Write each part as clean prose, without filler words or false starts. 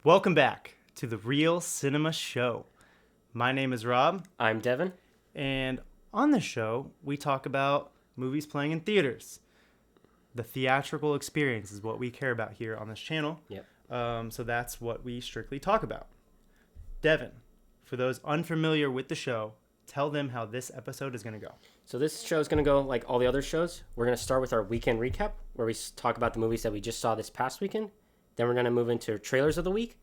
Welcome back to the Real Cinema Show. My name is Rob, I'm Devin. and on this show, we talk about movies playing in theaters. The theatrical experience is what we care about here on this channel. Yep. So that's what we strictly talk about. Devin, for those unfamiliar with the show, tell them how this episode is going to go. So this show is going to go like all the other shows. We're going to start with our weekend recap, where we talk about the movies that we just saw this past weekend. Then we're going to move into trailers of the week.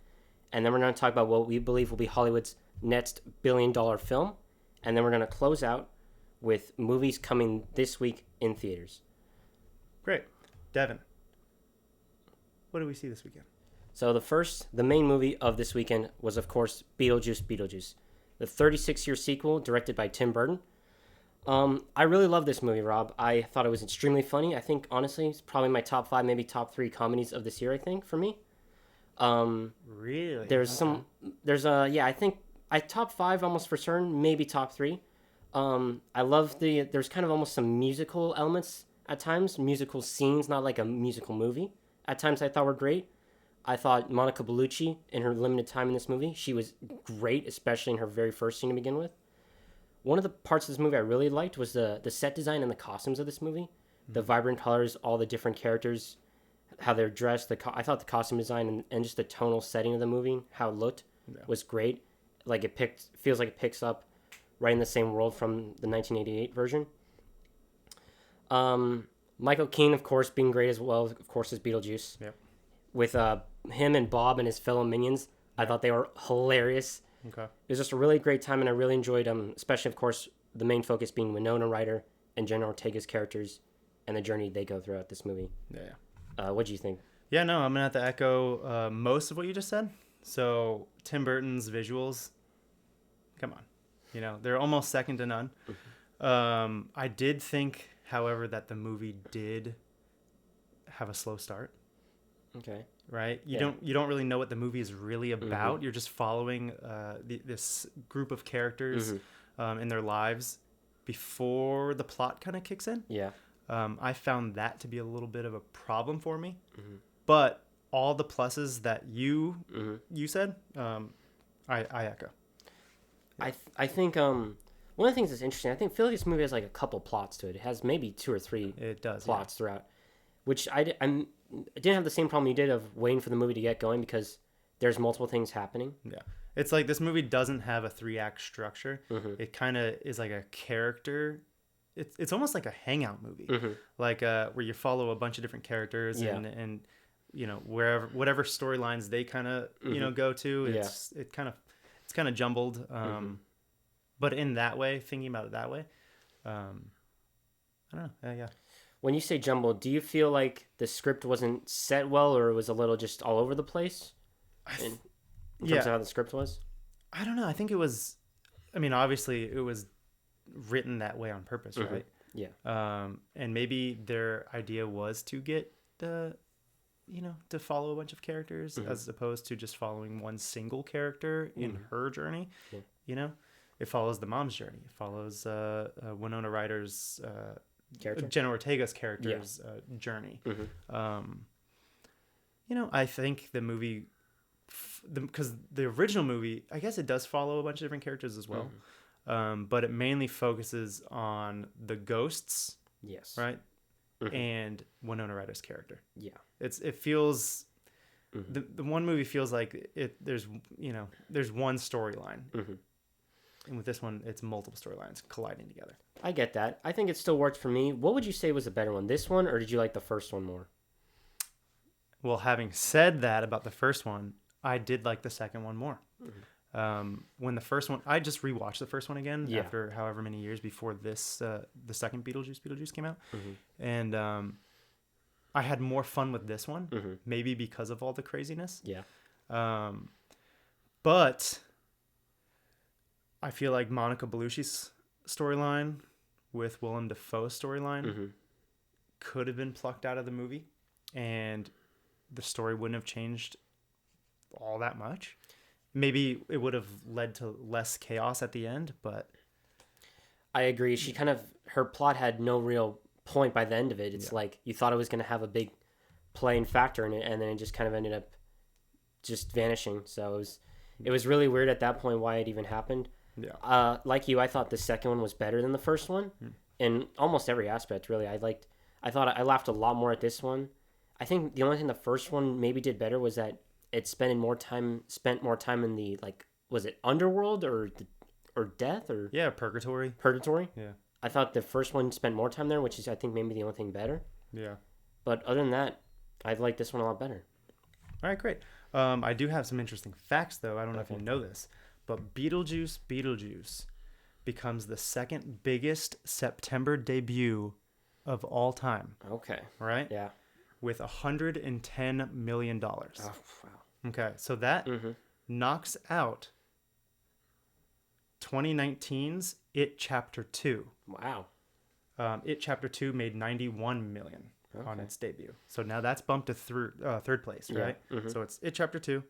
And then we're going to talk about what we believe will be Hollywood's next billion-dollar film. And then we're going to close out with movies coming this week in theaters. Great. Devin, what did we see this weekend? So the main movie of this weekend was, of course, Beetlejuice Beetlejuice, the 36-year sequel directed by Tim Burton. I really love this movie, Rob. I thought it was extremely funny. I think, honestly, it's probably my top 5, maybe top 3 comedies of this year, I think, for me. Really? I think I top 5 almost for certain, maybe top 3. I love there's kind of almost some musical elements at times, musical scenes, not like a musical movie. At times I thought were great. I thought Monica Bellucci, in her limited time in this movie, she was great, especially in her very first scene to begin with. One of the parts of this movie I really liked was the set design and the costumes of this movie. Mm-hmm. The vibrant colors, all the different characters, how they're dressed. I thought the costume design and just the tonal setting of the movie, how it looked, was great. Like feels like it picks up right in the same world from the 1988 version. Michael Keane, of course, being great as well, of course, as Beetlejuice. Yep. With him and Bob and his fellow minions, I thought they were hilarious. Okay. It was just a really great time, and I really enjoyed especially, of course, the main focus being Winona Ryder and Jenna Ortega's characters and the journey they go throughout this movie. Yeah. What do you think? Yeah, no, I'm going to have to echo most of what you just said. So, Tim Burton's visuals, come on. They're almost second to none. Mm-hmm. I did think, however, that the movie did have a slow start. Okay. Right? You don't really know what the movie is really about. Mm-hmm. You're just following this group of characters in their lives before the plot kind of kicks in. Yeah. I found that to be a little bit of a problem for me. Mm-hmm. But all the pluses that you said, I echo. Yeah. I think one of the things that's interesting, I feel like this movie has like a couple plots to it. It has maybe 2 or 3 plots throughout, which I didn't have the same problem you did of waiting for the movie to get going because there's multiple things happening. Yeah. It's like this movie doesn't have a 3-act structure. Mm-hmm. It kind of is like a character. It's almost like a hangout movie, like where you follow a bunch of different characters and whatever storylines they kind of go to. It's kind of jumbled, but in that way, thinking about it that way, I don't know. Yeah. When you say jumbled, do you feel like the script wasn't set well, or it was a little just all over the place in terms of how the script was? I don't know. I think it was. I mean, obviously, it was written that way on purpose, right? Yeah. And maybe their idea was to get to follow a bunch of characters as opposed to just following one single character in her journey. Yeah. It follows the mom's journey. It follows Winona Ryder's Jenna Ortega's character's journey. I think the movie, because the original movie, I guess it does follow a bunch of different characters as well, but it mainly focuses on the ghosts. Yes. Right. And Winona Ryder's character. Yeah. It feels the one movie feels like there's one storyline. And with this one, it's multiple storylines colliding together. I get that. I think it still worked for me. What would you say was a better one, this one, or did you like the first one more? Well, having said that about the first one, I did like the second one more. When the first one, I just rewatched the first one again after however many years before this, the second Beetlejuice came out. And I had more fun with this one, maybe because of all the craziness. Yeah. But I feel like Monica Bellucci's storyline with Willem Dafoe's storyline could have been plucked out of the movie, and the story wouldn't have changed all that much. Maybe it would have led to less chaos at the end, but I agree. Her plot had no real point by the end of it. It's like you thought it was going to have a big playing factor in it, and then it just kind of ended up just vanishing. So it was really weird at that point why it even happened. Yeah. Like you, I thought the second one was better than the first one in almost every aspect. Really, I thought I laughed a lot more at this one. I think the only thing the first one maybe did better was that it spent more time in the like, was it underworld or death or Purgatory. Yeah. I thought the first one spent more time there, which is I think maybe the only thing better. Yeah. But other than that, I like this one a lot better. All right, great. I do have some interesting facts, though. I don't know if you know this, but Beetlejuice becomes the second biggest September debut of all time. Okay. Right? Yeah. With $110 million. Oh, wow. Okay, so that knocks out 2019's It Chapter 2. Wow. It Chapter 2 made $91 million on its debut. So now that's bumped to third place, right? Yeah. So it's It Chapter 2,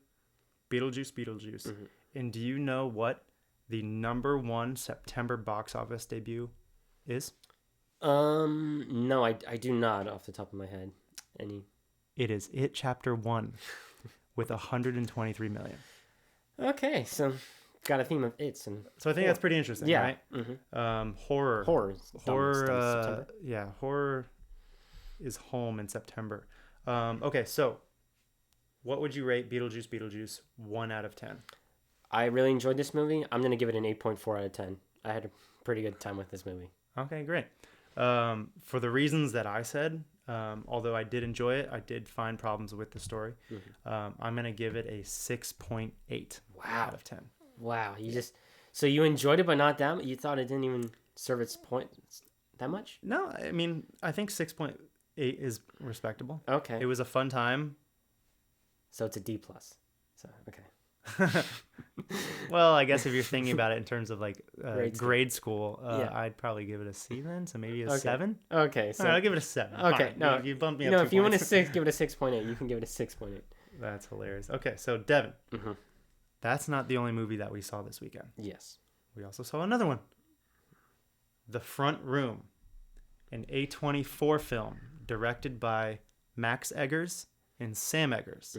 Beetlejuice. And do you know what the number 1 September box office debut is? No, I do not off the top of my head. It is It Chapter 1 with $123 million. Okay, so got a theme of its and so I think that's pretty interesting, right? Horror. Horror is home in September. Okay, so what would you rate Beetlejuice 1 out of 10? I really enjoyed this movie. I'm going to give it an 8.4 out of 10. I had a pretty good time with this movie. Okay, great. For the reasons that I said, although I did enjoy it, I did find problems with the story. I'm going to give it a 6.8 out of 10. Wow. So you enjoyed it, but not that much? You thought it didn't even serve its point that much? No, I mean, I think 6.8 is respectable. Okay. It was a fun time. So it's a D+. So, okay. Well, I guess if you're thinking about it in terms of like grade school, yeah. I'd probably give it a C then, so maybe a 7. Okay, so right, I'll give it a 7. Okay, fine. no, you bumped me up. No, 2 if you want a points. 6, give it a 6.8. You can give it a 6.8. That's hilarious. Okay, so Devin, that's not the only movie that we saw this weekend. Yes, we also saw another one, The Front Room, an A24 film directed by Max Eggers and Sam Eggers.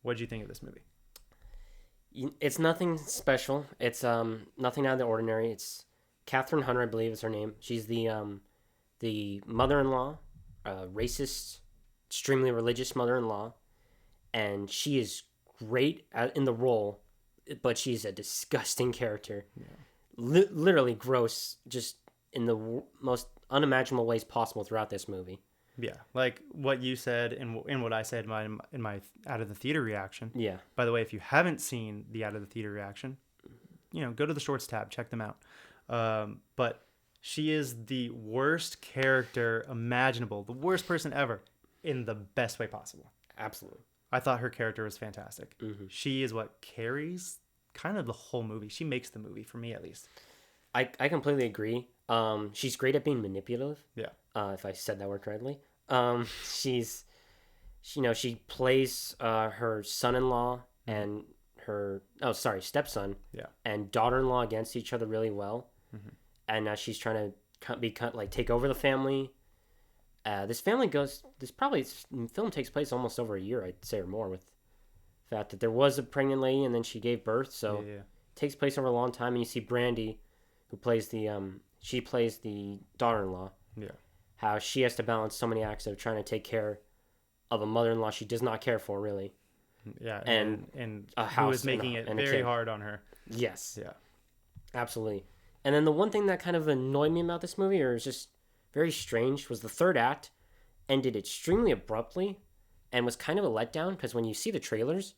What did you think of this movie? It's nothing special. It's nothing out of the ordinary. It's Catherine Hunter, I believe is her name. She's the mother-in-law, racist, extremely religious mother-in-law, and she is great in the role, but she's a disgusting character. Yeah. Literally gross, just in the most unimaginable ways possible throughout this movie. Yeah, like what you said and what I said in my out of the theater reaction. Yeah. By the way, if you haven't seen the out of the theater reaction, go to the shorts tab, check them out. But she is the worst character imaginable, the worst person ever, in the best way possible. Absolutely. I thought her character was fantastic. She is what carries kind of the whole movie. She makes the movie, for me at least. I completely agree. She's great at being manipulative. Yeah. If I said that word correctly. She plays her son-in-law and her stepson and daughter-in-law against each other really well. And she's trying to take over the family. This film takes place almost over a year, I'd say, or more, with the fact that there was a pregnant lady and then she gave birth. So it takes place over a long time. And you see Brandy, who plays the daughter-in-law. Yeah. How she has to balance so many acts of trying to take care of a mother-in-law she does not care for, really. Yeah, and a house who is making it very hard on her. Yes. Yeah. Absolutely. And then the one thing that kind of annoyed me about this movie, or is just very strange, was the third act ended extremely abruptly and was kind of a letdown, because when you see the trailers,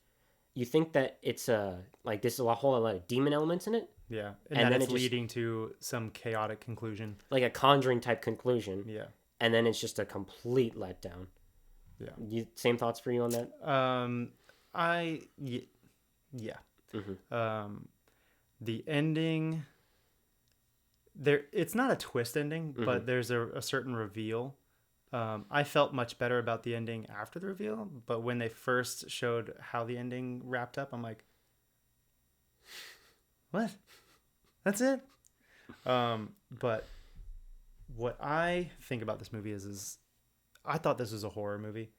you think that it's this is a whole lot of demon elements in it. Yeah, and then it's leading to some chaotic conclusion. Like a Conjuring type conclusion. Yeah. And then it's just a complete letdown. Yeah. Same thoughts for you on that? Yeah. The ending, it's not a twist ending, but there's a certain reveal. I felt much better about the ending after the reveal, but when they first showed how the ending wrapped up, I'm like, what? That's it? But what I think about this movie is I thought this was a horror movie.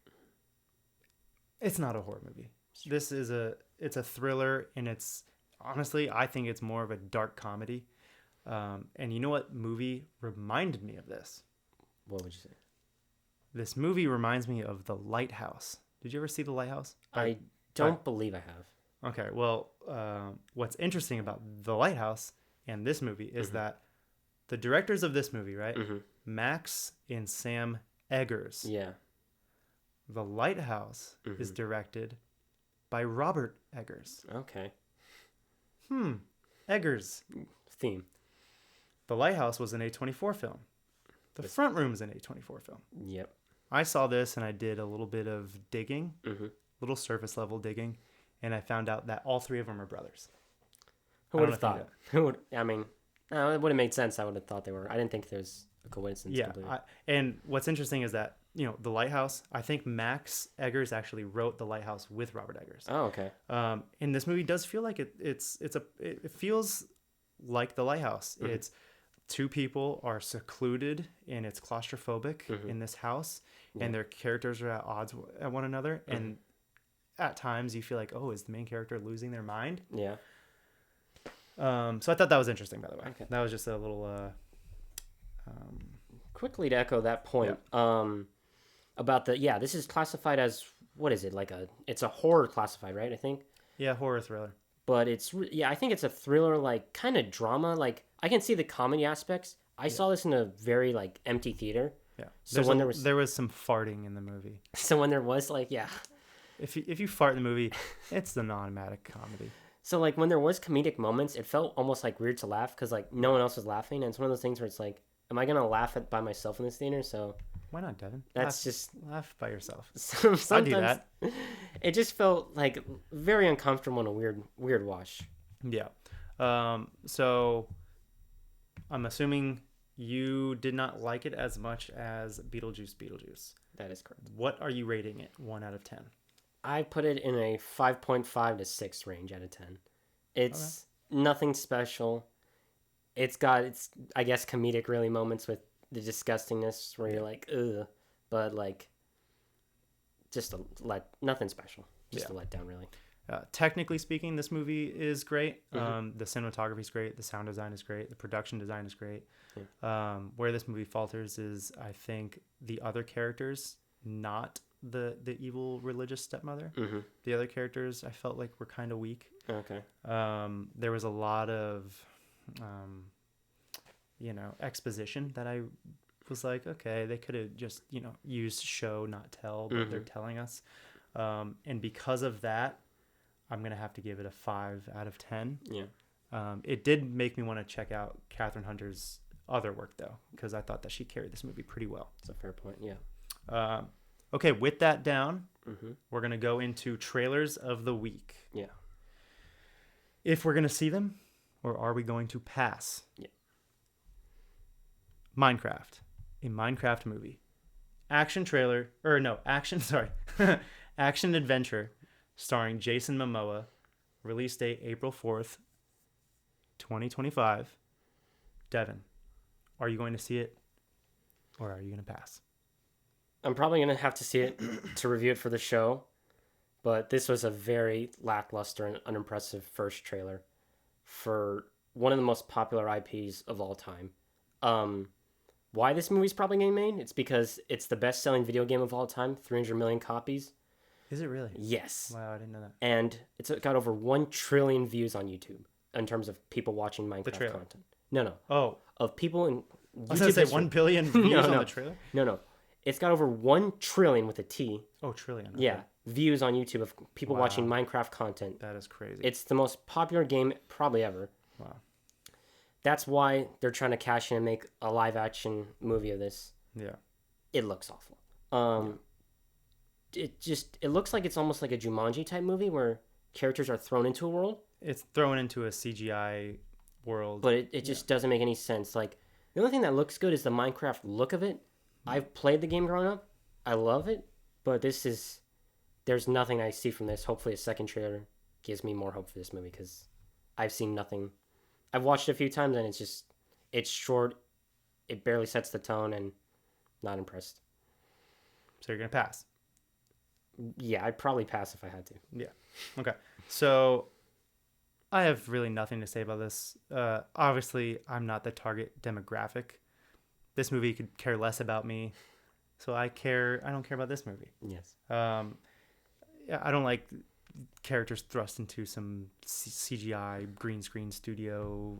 It's not a horror movie. This is it's a thriller, and it's honestly, I think it's more of a dark comedy. And you know what movie reminded me of this? What would you say? This movie reminds me of The Lighthouse. Did you ever see The Lighthouse? I don't believe I have. Okay, well, what's interesting about The Lighthouse and this movie is that the directors of this movie, right? Max and Sam Eggers. Yeah. The Lighthouse is directed by Robert Eggers. Okay. Eggers. Theme. The Lighthouse was an A24 film. The Front Room is an A24 film. Yep. I saw this and I did a little bit of digging, little surface level digging, and I found out that all three of them are brothers. Who would have thought? Who would? I mean, no, it would have made sense. I would have thought they were. I didn't think there's a coincidence. Yeah, and what's interesting is that The Lighthouse. I think Max Eggers actually wrote The Lighthouse with Robert Eggers. Oh, okay. And this movie does feel like it feels like The Lighthouse. It's two people are secluded and it's claustrophobic in this house, and their characters are at odds at one another, and at times you feel like, oh, is the main character losing their mind? Yeah. So I thought that was interesting, by the way. Okay. That was just a little Quickly to echo that point, about this is classified as, what is it, it's a horror classified, right? I think. Yeah, horror thriller. But I think it's a thriller, like kind of drama. Like I can see the comedy aspects. I saw this in a very empty theater. Yeah. So there was some farting in the movie. So when there was If you fart in the movie, it's the non-automatic comedy. So when there was comedic moments, it felt almost weird to laugh because no one else was laughing, and it's one of those things where it's am I gonna laugh by myself in this theater? So why not, Devin? That's laugh by yourself. Sometimes I do that. It just felt very uncomfortable and a weird wash. Yeah. So I'm assuming you did not like it as much as Beetlejuice. That is correct. What are you rating it? 1 out of 10. I put it in a 5.5 to 6 range out of 10. It's nothing special. It's got I guess comedic really moments with the disgustingness where you're ugh, but just nothing special. Just a letdown, really. Technically speaking, this movie is great. The cinematography is great. The sound design is great. The production design is great. Yeah. Where this movie falters is, I think, the other characters, not the evil religious stepmother. The other characters I felt were kind of weak. Okay. There was a lot of exposition that I was okay, they could have just used show not tell, but they're telling us, and because of that I'm gonna have to give it a 5 out of 10. It did make me want to check out Catherine Hunter's other work though, because I thought that she carried this movie pretty well. That's a fair point. Yeah. Okay, with that down, we're going to go into trailers of the week. Yeah. If we're going to see them, or are we going to pass? Yeah. Minecraft. A Minecraft movie. Action adventure starring Jason Momoa. Release date April 4th, 2025. Devin, are you going to see it, or are you going to pass? I'm probably going to have to see it to review it for the show, but this was a very lackluster and unimpressive first trailer for one of the most popular IPs of all time. Why this movie's probably getting made? It's because it's the best-selling video game of all time, 300 million copies. Is it really? Yes. Wow, I didn't know that. And it's got over 1 trillion views on YouTube in terms of people watching Minecraft content. No. Oh. Of people in YouTube. I was going to say 1 billion views on the trailer? No. It's got over 1 trillion with a T. Oh, trillion. Okay. Yeah, views on YouTube of people watching Minecraft content. That is crazy. It's the most popular game probably ever. Wow. That's why they're trying to cash in and make a live-action movie of this. Yeah. It looks awful. It looks like it's almost like a Jumanji type movie where characters are thrown into a world. It's thrown into a CGI world. But it just doesn't make any sense. The only thing that looks good is the Minecraft look of it. I've played the game growing up. I love it, but there's nothing I see from this. Hopefully a second trailer gives me more hope for this movie because I've seen nothing. I've watched it a few times and it's short. It barely sets the tone and not impressed. So you're going to pass? Yeah, I'd probably pass if I had to. Yeah. Okay. So I have really nothing to say about this. Obviously, I'm not the target demographic. This movie could care less about me. So I don't care about this movie. Yes. Yeah, I don't like characters thrust into some CGI green screen studio,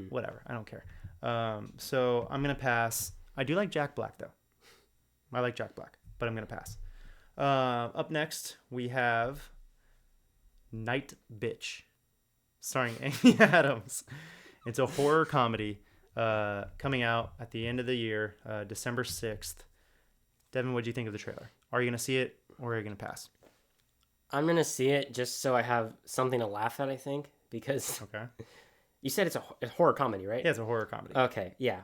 whatever. I don't care. So I'm going to pass. I do like Jack Black, though. I like Jack Black, but I'm going to pass. Up next, we have Night Bitch, starring Amy Adams. It's a horror comedy coming out at the end of the year, December 6th. Devin, what do you think of the trailer? Are you going to see it, or are you going to pass? I'm going to see it just so I have something to laugh at, I think, because Okay. You said it's a horror comedy, right? Yeah, it's a horror comedy. Okay, yeah.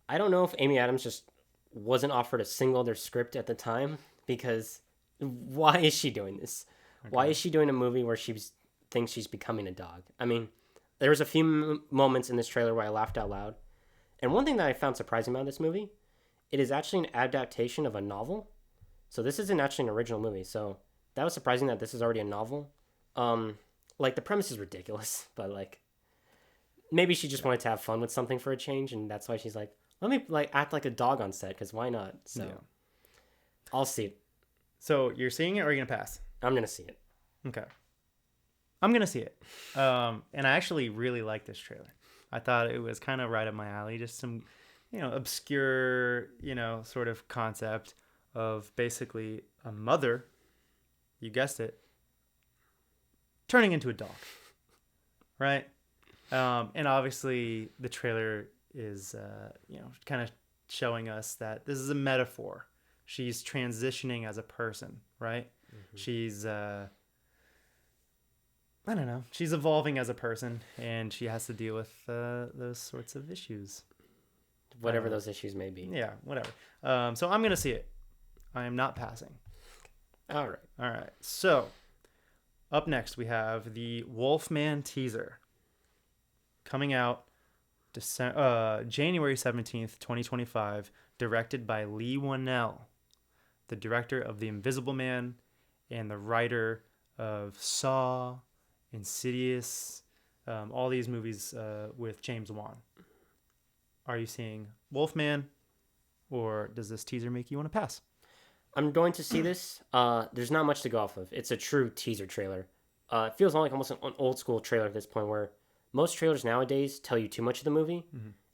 I don't know if Amy Adams just wasn't offered a single other script at the time, because why is she doing this? Okay. Why is she doing a movie where she thinks she's becoming a dog? I mean, there was a few moments in this trailer where I laughed out loud. And one thing that I found surprising about this movie, it is actually an adaptation of a novel. So this isn't actually an original movie. So that was surprising that this is already a novel. Like, the premise is ridiculous, but like, maybe she just wanted to have fun with something for a change, and that's why she's like, let me like act like a dog on set, because why not? So yeah. I'll see it. So you're seeing it, or are you gonna pass? I'm gonna see it. Okay. I'm gonna see it. And I actually really like this trailer. I thought it was kind of right up my alley. Just some, obscure, sort of concept of basically a mother, you guessed it, turning into a dog, right? And obviously the trailer is, kind of showing us that this is a metaphor. She's transitioning as a person, right? Mm-hmm. She's, I don't know. She's evolving as a person, and she has to deal with those sorts of issues. Whatever those issues may be. Yeah, whatever. So I'm going to see it. I am not passing. All right. So up next, we have the Wolfman teaser coming out January 17th, 2025, directed by Leigh Whannell, the director of The Invisible Man and the writer of Saw, Insidious, all these movies with James Wan. Are you seeing Wolfman, or does this teaser make you want to pass? I'm going to see this. There's not much to go off of. It's a true teaser trailer. It feels like almost an old school trailer at this point, where most trailers nowadays tell you too much of the movie,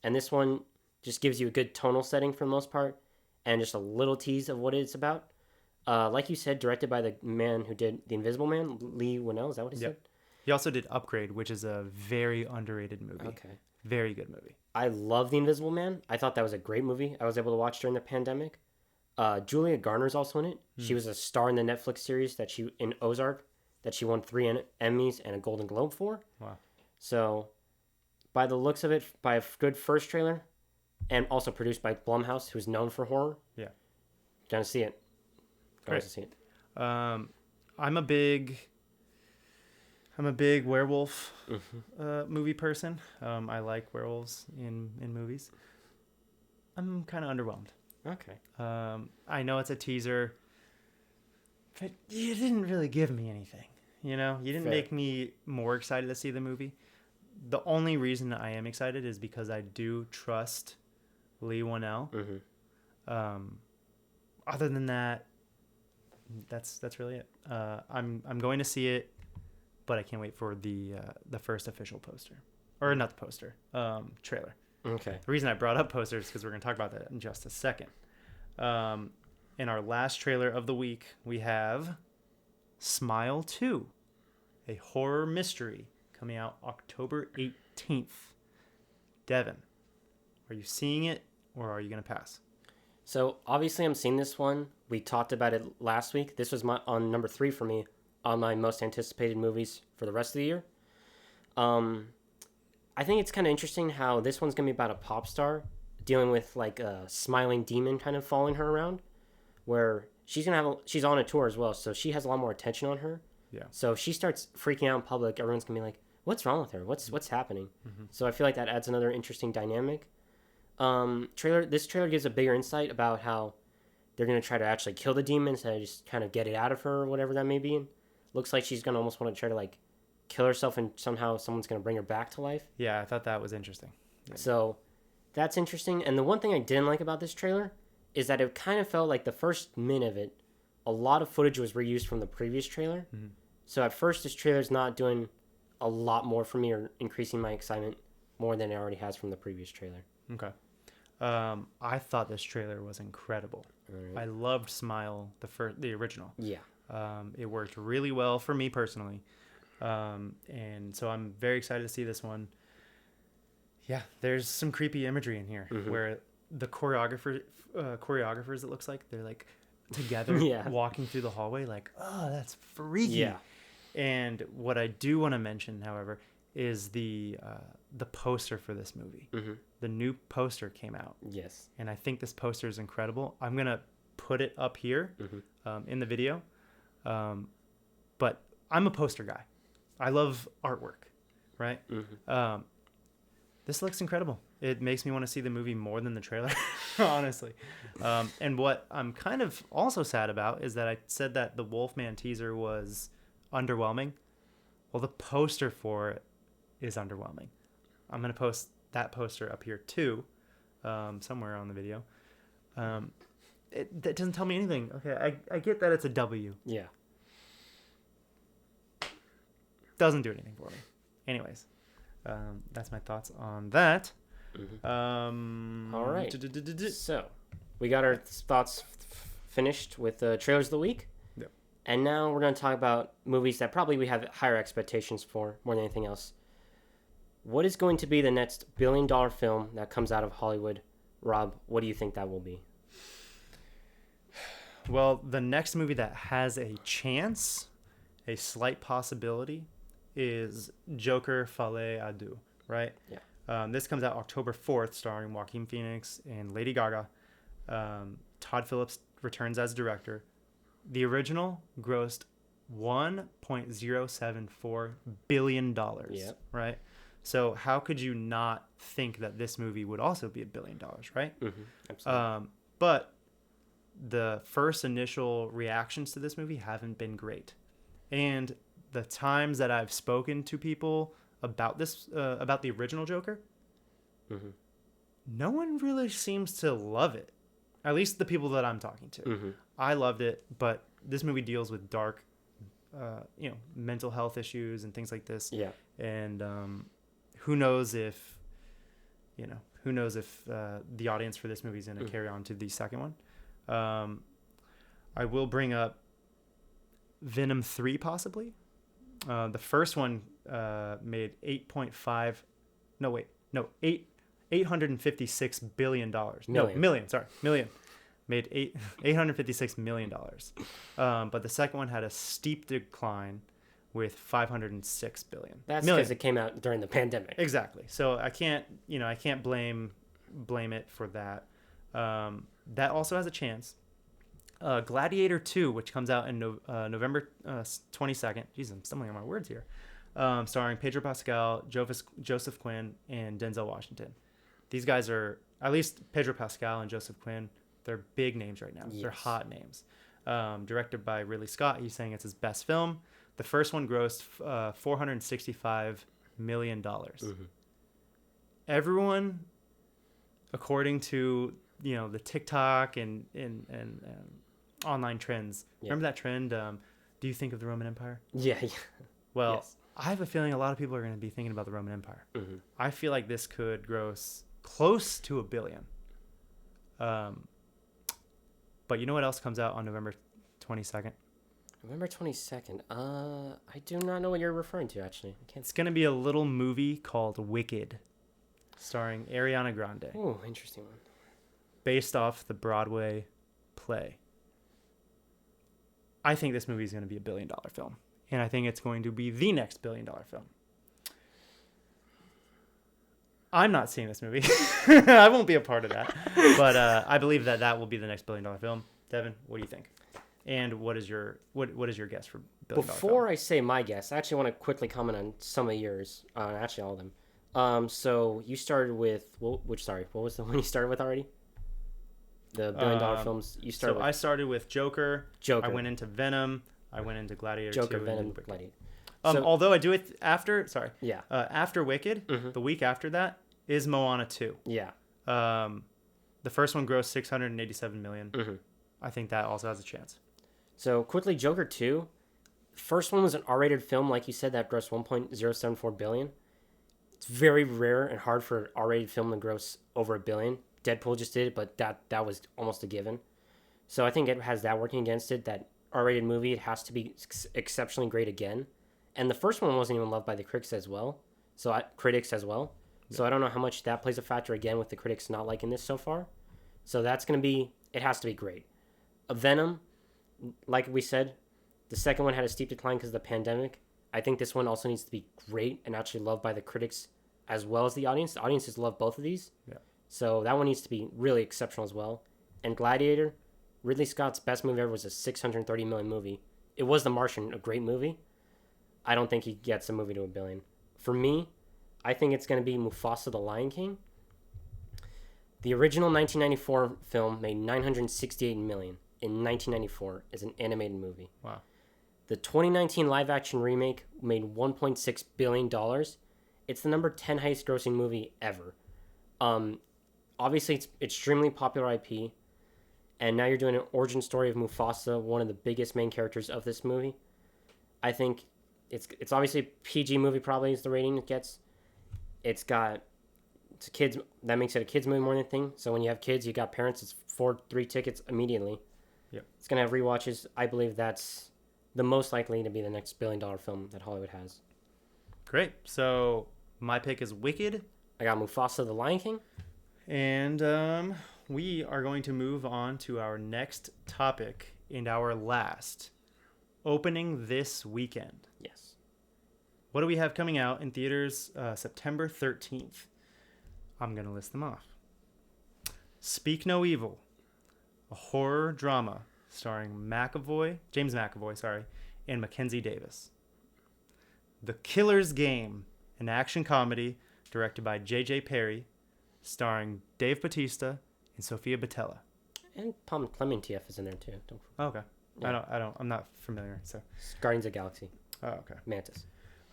and this one just gives you a good tonal setting for the most part, and just a little tease of what it's about. Like you said, directed by the man who did The Invisible Man, Leigh Whannell. Is that what he said? He also did Upgrade, which is a very underrated movie. Okay. Very good movie. I love The Invisible Man. I thought that was a great movie. I was able to watch during the pandemic. Julia Garner's also in it. She was a star in the Netflix series in Ozark that she won 3 Emmys and a Golden Globe for. Wow. So, by the looks of it, by a good first trailer, and also produced by Blumhouse, who's known for horror. Yeah. Gonna see it. Great. To see it. I'm a big werewolf movie person. I like werewolves in movies. I'm kind of underwhelmed. Okay. I know it's a teaser, but you didn't really give me anything. You didn't make me more excited to see the movie. The only reason I am excited is because I do trust Leigh Whannell. Other than that, that's really it. I'm going to see it, but I can't wait for the first official poster, or not the poster, trailer. Okay. The reason I brought up posters is because we're going to talk about that in just a second. In our last trailer of the week, we have Smile 2, a horror mystery coming out October 18th. Devin, are you seeing it, or are you going to pass? So obviously I'm seeing this one. We talked about it last week. This was on number 3 for me on my most anticipated movies for the rest of the year. I think it's kind of interesting how this one's going to be about a pop star dealing with like a smiling demon kind of following her around, where she's on a tour as well, so she has a lot more attention on her. Yeah. So if she starts freaking out in public, everyone's going to be like, what's wrong with her? What's happening? So I feel like that adds another interesting dynamic. This trailer gives a bigger insight about how they're going to try to actually kill the demon instead of just kind of get it out of her or whatever that may be. looks like she's gonna almost want to try to like kill herself, and somehow someone's gonna bring her back to life. Yeah, I thought that was interesting. Yeah. So that's interesting. And the one thing I didn't like about this trailer is that it kind of felt like the first minute of it, a lot of footage was reused from the previous trailer. Mm-hmm. So at first, this trailer's not doing a lot more for me or increasing my excitement more than it already has from the previous trailer. Okay. I thought this trailer was incredible. Right. I loved Smile, the original. Yeah. It worked really well for me personally. And so I'm very excited to see this one. Yeah, there's some creepy imagery in here where the choreographers, it looks like, they're like together walking through the hallway like, oh, that's freaky. Yeah. And what I do want to mention, however, is the poster for this movie. Mm-hmm. The new poster came out. Yes. And I think this poster is incredible. I'm going to put it up here in the video. But I'm a poster guy. I love artwork, right? Mm-hmm. This looks incredible. It makes me want to see the movie more than the trailer, honestly. And what I'm kind of also sad about is that I said that the Wolfman teaser was underwhelming. Well, the poster for it is underwhelming. I'm going to post that poster up here too, somewhere on the video. That doesn't tell me anything. Okay, I get that it's a W. Yeah. Doesn't do anything for me. Anyways, that's my thoughts on that. All right. So, we got our thoughts finished with the trailers of the week. Yep. And now we're going to talk about movies that probably we have higher expectations for more than anything else. What is going to be the next billion-dollar film that comes out of Hollywood? Rob, what do you think that will be? Well, the next movie that has a chance, a slight possibility, is Joker Fallait à Deux, right? Yeah. This comes out October 4th, starring Joaquin Phoenix and Lady Gaga. Todd Phillips returns as director. The original grossed $1.074 billion, right? So how could you not think that this movie would also be $1 billion, right? Mm-hmm. Absolutely. But the first initial reactions to this movie haven't been great. And the times that I've spoken to people about this, about the original Joker, no one really seems to love it. At least the people that I'm talking to. Mm-hmm. I loved it, but this movie deals with dark, mental health issues and things like this. Yeah. And who knows if the audience for this movie is going to carry on to the second one. I will bring up Venom 3 possibly. The first one made $856 billion. Million. Made $856 million. But the second one had a steep decline with $506 billion. That's because it came out during the pandemic. Exactly. So I can't blame it for that. That also has a chance. Gladiator 2, which comes out in November 22nd. Jeez, I'm stumbling on my words here. Starring Pedro Pascal, Joseph Quinn, and Denzel Washington. These guys are, at least Pedro Pascal and Joseph Quinn, they're big names right now. Yes. They're hot names. Directed by Ridley Scott. He's saying it's his best film. The first one grossed $465 million. Mm-hmm. Everyone, according to the TikTok and online trends. Yeah. Remember that trend? Do you think of the Roman Empire? Yeah. Well, yes. I have a feeling a lot of people are going to be thinking about the Roman Empire. Mm-hmm. I feel like this could gross close to $1 billion. But you know what else comes out on November 22nd? November 22nd. I do not know what you're referring to, actually. It's going to be a little movie called Wicked, starring Ariana Grande. Oh, interesting one. Based off the Broadway play. I think this movie is going to be $1 billion film. And I think it's going to be the next $1 billion film. I'm not seeing this movie. I won't be a part of that. But I believe that will be the next $1 billion film. Devin, what do you think? And what is your guess for $1 billion Before film? I say my guess, I actually want to quickly comment on some of yours. Actually, all of them. So you started with what was the one you started with already? The $1 billion films you started with. I started with Joker. I went into Venom. I went into Gladiator Joker, 2 Venom, and Gladiator. Although I do it after, sorry. Yeah. After Wicked, the week after that is Moana 2. Yeah. The first one grossed 687 million. I think that also has a chance. So quickly, Joker 2. First one was an R-rated film, like you said, that grossed 1.074 billion. It's very rare and hard for an R-rated film to gross over $1 billion. Deadpool just did it, but that was almost a given. So I think it has that working against it. That R-rated movie, it has to be exceptionally great again. And the first one wasn't even loved by the critics as well. So I don't know how much that plays a factor again with the critics not liking this so far. So that's going to be, it has to be great. Venom, like we said, the second one had a steep decline because of the pandemic. I think this one also needs to be great and actually loved by the critics as well as the audience. The audiences love both of these. Yeah. So that one needs to be really exceptional as well. And Gladiator, Ridley Scott's best movie ever was a $630 million movie. It was The Martian, a great movie. I don't think he gets a movie to $1 billion. For me, I think it's going to be Mufasa the Lion King. The original 1994 film made $968 million in 1994 as an animated movie. Wow. The 2019 live-action remake made $1.6 billion. It's the number 10 highest grossing movie ever. Obviously, it's extremely popular IP. And now you're doing an origin story of Mufasa, one of the biggest main characters of this movie. I think it's obviously a PG movie, probably is the rating it gets. It's a kids, that makes it a kids movie more than anything. So when you have kids, you got parents, it's 3 tickets immediately. Yep. It's going to have rewatches. I believe that's the most likely to be the next billion-dollar film that Hollywood has. Great. So my pick is Wicked. I got Mufasa the Lion King. And we are going to move on to our next topic and our last. Opening this weekend. Yes. What do we have coming out in theaters September 13th? I'm going to list them off. Speak No Evil, a horror drama starring James McAvoy, and Mackenzie Davis. The Killer's Game, an action comedy directed by J.J. Perry, starring Dave Bautista and Sofia Boutella. And Palm Clementieff is in there too. Okay. Yeah. I'm not familiar. So Guardians of the Galaxy. Oh, okay. Mantis.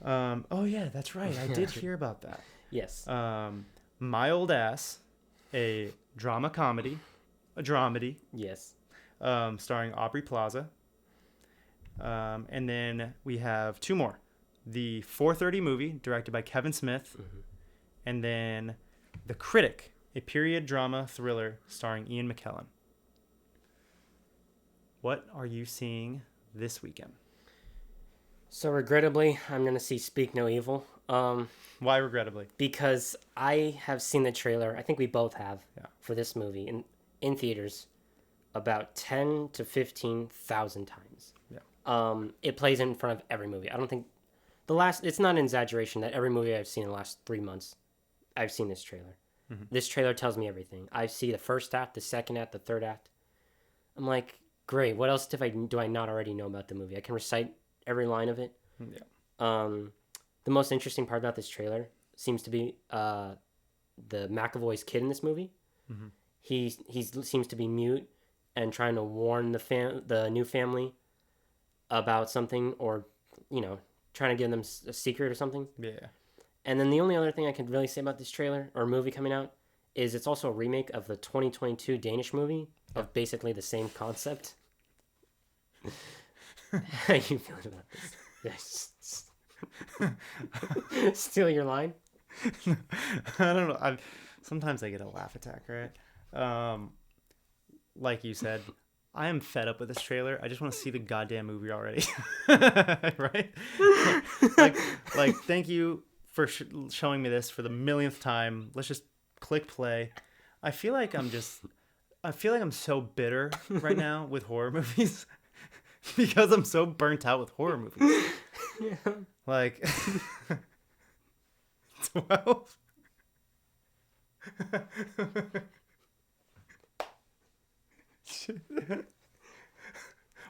Oh yeah, that's right. I did hear about that. Yes. My Old Ass, a dramedy. Yes. Starring Aubrey Plaza. And then we have 2 more. The 4:30 movie, directed by Kevin Smith. Mm-hmm. And then The Critic, a period drama thriller starring Ian McKellen. What are you seeing this weekend? So regrettably, I'm going to see Speak No Evil. Why regrettably? Because I have seen the trailer, I think we both have, Yeah. for this movie in theaters about 10 to 15,000 times. Yeah. It plays in front of every movie. I don't think it's not an exaggeration that every movie I've seen in the last 3 months, I've seen this trailer. Mm-hmm. This trailer tells me everything. I see the first act, the second act, the third act. I'm like, great. What else do I not already know about the movie? I can recite every line of it. Yeah. The most interesting part about this trailer seems to be the McAvoy's kid in this movie. Mm-hmm. He seems to be mute and trying to warn the new family about something, or trying to give them a secret or something. Yeah. And then the only other thing I can really say about this trailer or movie coming out is it's also a remake of the 2022 Danish movie of basically the same concept. How are you feeling about this? Steal your line? I don't know. Sometimes I get a laugh attack, right? Like you said, I am fed up with this trailer. I just want to see the goddamn movie already. Right? like, thank you for showing me this for the millionth time. Let's just click play. I feel like I'm so bitter right now with horror movies because I'm so burnt out with horror movies. Yeah. Like 12.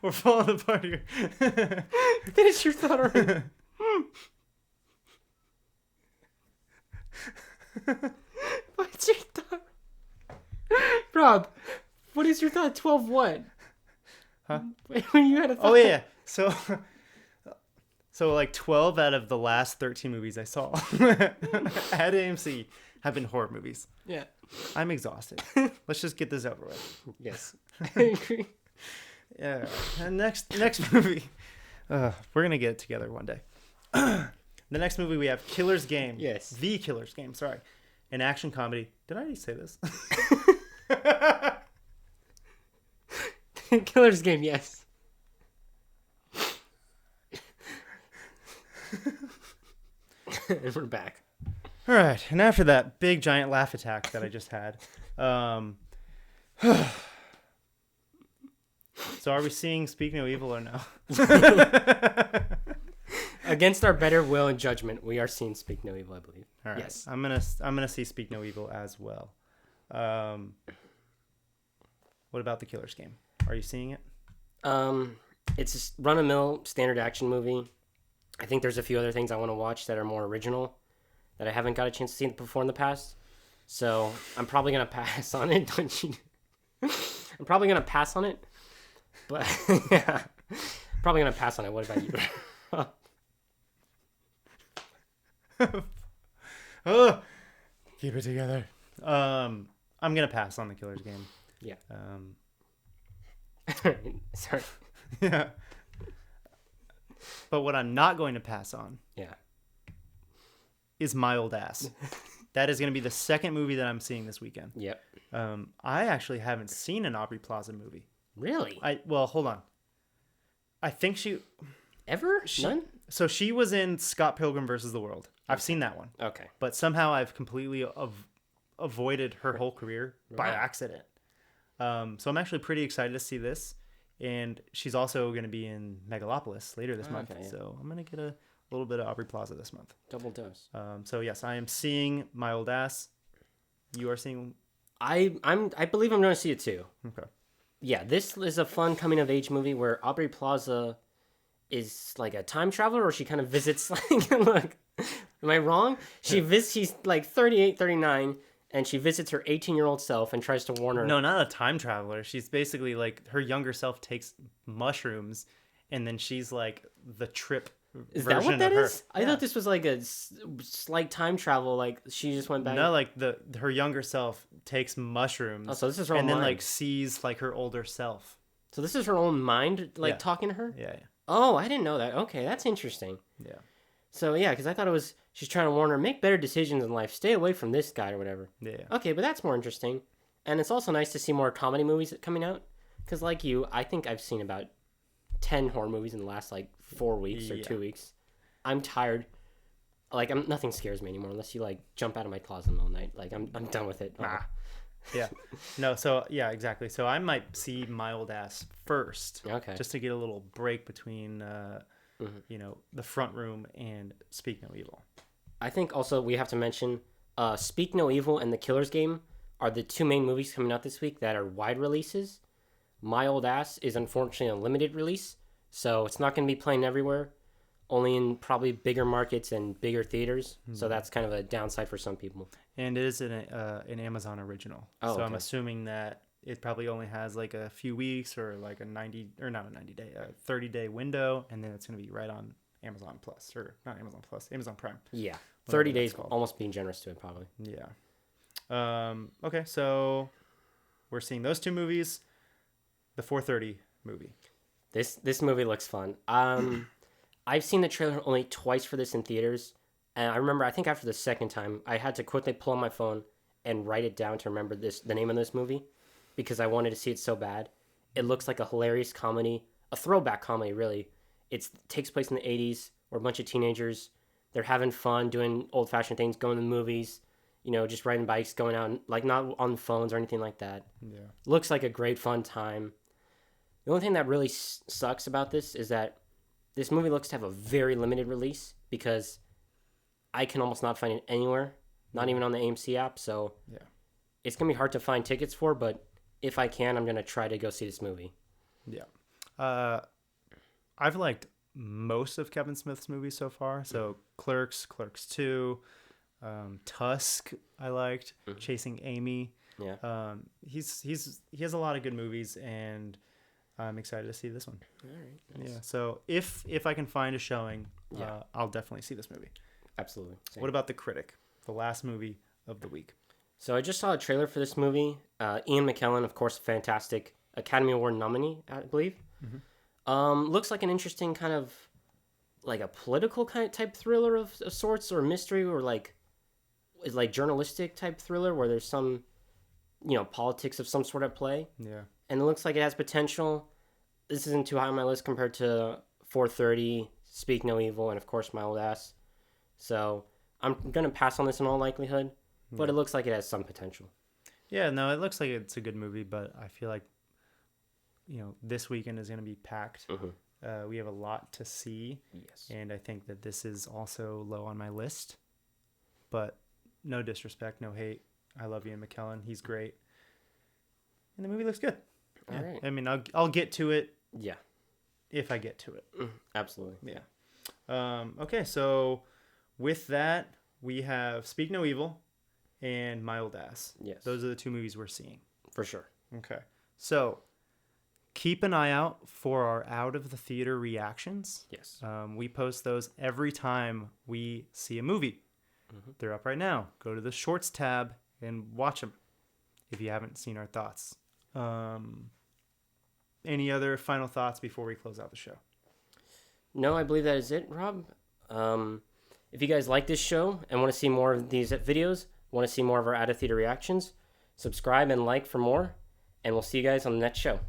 We're falling apart here. Finish your thought already. What's your thought? Rob, what is your thought? 12 what? Huh? When you had a thought. Oh, yeah. So so like 12 out of the last 13 movies I saw at AMC have been horror movies. Yeah. I'm exhausted. Let's just get this over with. Yes. I agree. Yeah. And next movie. We're going to get it together one day. The next movie we have Killer's Game. Yes. The Killer's Game, sorry. An action comedy. Did I already say this? Killer's Game, yes. And we're back. All right. And after that big giant laugh attack that I just had. So are we seeing Speak No Evil or no? Against our better will and judgment, we are seeing Speak No Evil, I believe. All right. Yes. I'm gonna see Speak No Evil as well. What about The Killer's Game? Are you seeing it? It's a run-of-the-mill standard action movie. I think there's a few other things I want to watch that are more original that I haven't got a chance to see before in the past. So I'm probably gonna pass on it. Don't you? I'm probably gonna pass on it. But yeah, probably gonna pass on it. What about you? Oh, keep it together. I'm gonna pass on The Killer's Game. Yeah. Sorry. Yeah. But what I'm not going to pass on, Yeah, is My Old Ass. That is going to be the second movie that I'm seeing this weekend. Yep. I actually haven't seen an Aubrey Plaza movie. Really? Well, hold on. I think Ever? None? So she was in Scott Pilgrim versus the World. I've seen that one. Okay. But somehow I've completely avoided her whole career by Wow. accident. So I'm actually pretty excited to see this. And she's also going to be in Megalopolis later this month. Okay, yeah. So I'm going to get a little bit of Aubrey Plaza this month. Double dose. So yes, I am seeing My Old Ass. You are seeing... I believe I'm going to see it too. Okay. Yeah, this is a fun coming of age movie where Aubrey Plaza is like a time traveler, or she kind of visits like look, am I wrong? She's like 38, 39, and she visits her 18-year-old self and tries to warn her. No, not a time traveler. She's basically like her younger self takes mushrooms, and then she's like the trip Is version that what that of her. is? I thought this was like a slight time travel. Like she just went back. No, like her younger self takes mushrooms. Oh, so this is her and own then mind. like sees like her older self. So this is her own mind, like Yeah. talking to her. Yeah, Oh, I didn't know that. Okay, that's interesting. yeah. So yeah, because I thought it was she's trying to warn her, make better decisions in life, stay away from this guy or whatever. Yeah. Okay, but that's more interesting, and it's also nice to see more comedy movies coming out. Because like you, I think I've seen about 10 horror movies in the last like 4 weeks or 2 weeks. I'm tired. Like nothing scares me anymore unless you like jump out of my closet in the middle of the night. Like I'm done with it. Ah. Yeah. No, so yeah, exactly. So I might see My Old Ass first. Okay. Just to get a little break between you know, The Front Room and Speak No Evil. I think also we have to mention Speak No Evil and The Killer's Game are the two main movies coming out this week that are wide releases. My Old Ass is unfortunately a limited release, so it's not going to be playing everywhere, only in probably bigger markets and bigger theaters. So that's kind of a downside for some people. And it is an Amazon original. Oh, so I'm okay. assuming that it probably only has like a few weeks or like a 30-day window, and then it's going to be right on Amazon Plus, or not Amazon Plus, Amazon Prime. Yeah, Whatever 30 that's days, called. almost being generous to it probably. Yeah. Okay, so we're seeing those two movies. The 4:30 movie. This movie looks fun. I've seen the trailer only twice for this in theaters, and I remember I think after the second time I had to quickly pull on my phone and write it down to remember the name of this movie, because I wanted to see it so bad. It looks like a hilarious comedy, a throwback comedy really. It takes place in the 80s where a bunch of teenagers, they're having fun doing old-fashioned things, going to the movies, you know, just riding bikes, going out, like not on phones or anything like that. Yeah. Looks like a great fun time. The only thing that really sucks about this is that this movie looks to have a very limited release, because I can almost not find it anywhere, not even on the AMC app. So Yeah. it's going to be hard to find tickets for, but if I can, I'm going to try to go see this movie. Yeah. I've liked most of Kevin Smith's movies so far. So Clerks 2, Tusk I liked, Chasing Amy. Yeah. He has a lot of good movies, and I'm excited to see this one. All right. Nice. Yeah. So if I can find a showing, I'll definitely see this movie. Absolutely. Same. What about The Critic, the last movie of the week? So I just saw a trailer for this movie. Ian McKellen, of course, fantastic Academy Award nominee, I believe. Looks like an interesting kind of like a political kind of type thriller of sorts, or mystery, or like journalistic type thriller where there's some, politics of some sort at play. Yeah. And it looks like it has potential. This isn't too high on my list compared to 4:30, Speak No Evil, and of course My Old Ass. So I'm gonna pass on this in all likelihood, but it looks like it has some potential. Yeah, no, it looks like it's a good movie, but I feel like, this weekend is going to be packed. We have a lot to see. Yes. And I think that this is also low on my list. But no disrespect, no hate. I love Ian McKellen. He's great. And the movie looks good. All right. I mean, I'll get to it. Yeah. If I get to it. Absolutely. Yeah. Okay, so with that, we have Speak No Evil and My Old Ass. Yes. Those are the two movies we're seeing. For sure. Okay. So keep an eye out for our out of the theater reactions. Yes. We post those every time we see a movie. They're up right now. Go to the Shorts tab and watch them if you haven't seen our thoughts. Any other final thoughts before we close out the show? No, I believe that is it, Rob. If you guys like this show and want to see more of these videos, want to see more of our out of theater reactions, subscribe and like for more, and we'll see you guys on the next show.